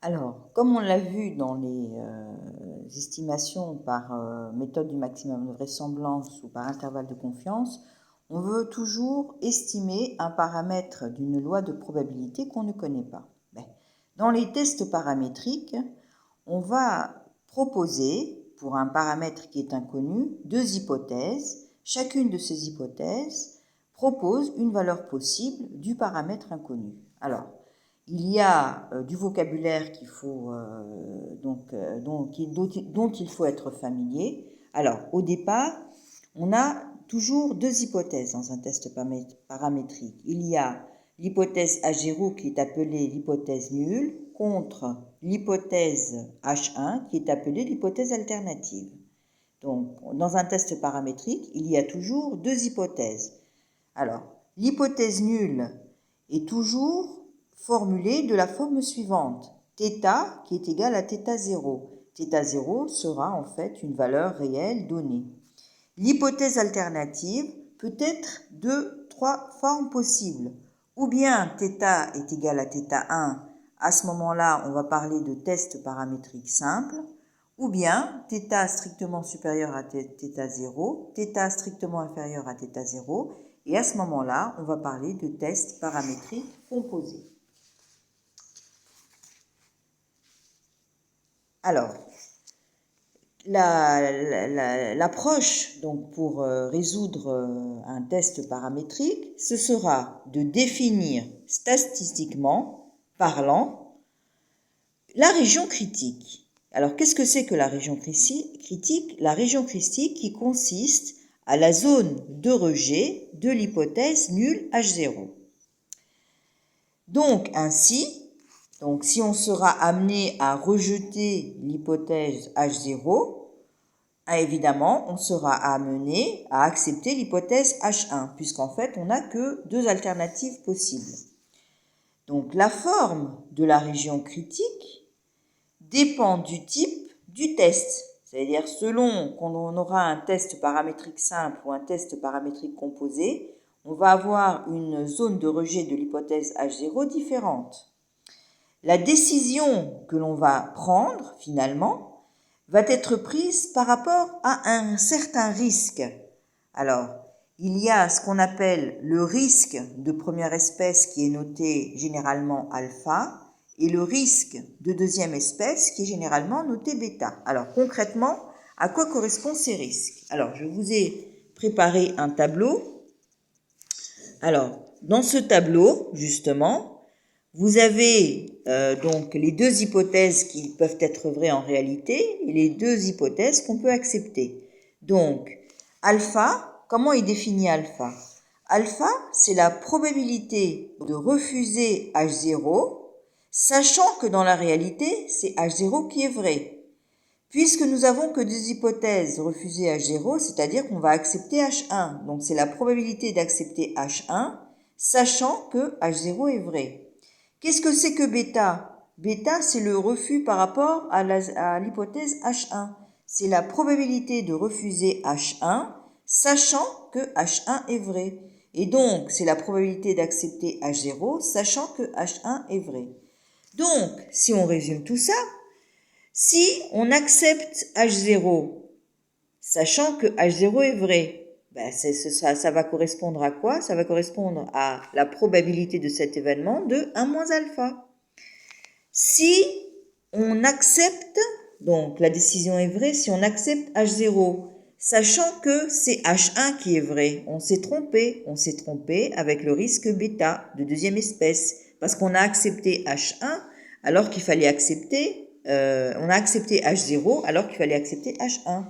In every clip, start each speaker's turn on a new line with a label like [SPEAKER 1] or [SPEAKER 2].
[SPEAKER 1] Alors, comme on l'a vu dans les estimations par méthode du maximum de vraisemblance ou par intervalle de confiance, on veut toujours estimer un paramètre d'une loi de probabilité qu'on ne connaît pas. Dans les tests paramétriques, on va proposer, pour un paramètre qui est inconnu, deux hypothèses. Chacune de ces hypothèses propose une valeur possible du paramètre inconnu. Alors, il y a du vocabulaire qu'il faut, dont il faut être familier. Alors, au départ, on a toujours deux hypothèses dans un test paramétrique. Il y a l'hypothèse H0 qui est appelée l'hypothèse nulle contre l'hypothèse H1 qui est appelée l'hypothèse alternative. Donc, dans un test paramétrique, il y a toujours deux hypothèses. Alors, l'hypothèse nulle est toujours formulée de la forme suivante. θ qui est égal à θ0. θ0 sera en fait une valeur réelle donnée. L'hypothèse alternative peut être de trois formes possibles. Ou bien θ est égal à θ1, à ce moment-là, on va parler de test paramétrique simple, ou bien θ strictement supérieur à θ0, θ strictement inférieur à θ0, et à ce moment-là, on va parler de test paramétrique composé. Alors, l'approche donc pour résoudre un test paramétrique, ce sera de définir statistiquement parlant la région critique. Alors, qu'est-ce que c'est que la région critique? La région critique qui consiste à la zone de rejet de l'hypothèse nulle H0. Donc, ainsi, si on sera amené à rejeter l'hypothèse H0, évidemment, on sera amené à accepter l'hypothèse H1, puisqu'en fait, on n'a que deux alternatives possibles. Donc, la forme de la région critique dépend du type du test. C'est-à-dire, selon qu'on aura un test paramétrique simple ou un test paramétrique composé, on va avoir une zone de rejet de l'hypothèse H0 différente. La décision que l'on va prendre, finalement, va être prise par rapport à un certain risque. Alors, il y a ce qu'on appelle le risque de première espèce qui est noté généralement alpha et le risque de deuxième espèce qui est généralement noté bêta. Alors, concrètement, à quoi correspondent ces risques? Alors, je vous ai préparé un tableau. Alors, dans ce tableau, justement, vous avez donc les deux hypothèses qui peuvent être vraies en réalité et les deux hypothèses qu'on peut accepter. Donc, alpha, comment est défini alpha? Alpha, c'est la probabilité de refuser H0, sachant que dans la réalité, c'est H0 qui est vrai. Puisque nous avons que deux hypothèses refuser H0, c'est-à-dire qu'on va accepter H1. Donc, c'est la probabilité d'accepter H1, sachant que H0 est vrai. Qu'est-ce que c'est que bêta? Bêta, c'est le refus par rapport à l'hypothèse H1. C'est la probabilité de refuser H1, sachant que H1 est vrai. Et donc, c'est la probabilité d'accepter H0, sachant que H1 est vrai. Donc, si on résume tout ça, si on accepte H0, sachant que H0 est vrai, ça va correspondre à quoi? Ça va correspondre à la probabilité de cet événement de 1 moins alpha. Si on accepte, donc la décision est vraie, si on accepte H0, sachant que c'est H1 qui est vrai, on s'est trompé avec le risque bêta de deuxième espèce, parce qu'on a accepté H1 alors qu'il fallait accepter, on a accepté H0 alors qu'il fallait accepter H1.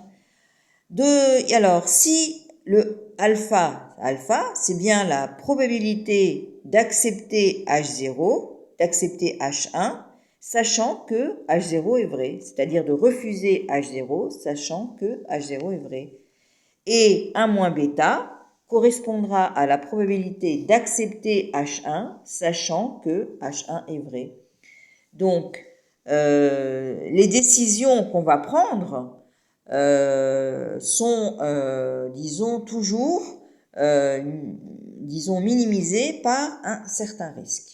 [SPEAKER 1] Alors, si le alpha, c'est bien la probabilité d'accepter H0, d'accepter H1, sachant que H0 est vrai, c'est-à-dire de refuser H0, sachant que H0 est vrai. Et 1 moins bêta correspondra à la probabilité d'accepter H1, sachant que H1 est vrai. Donc, les décisions qu'on va prendre sont, disons, toujours, minimisées par un certain risque.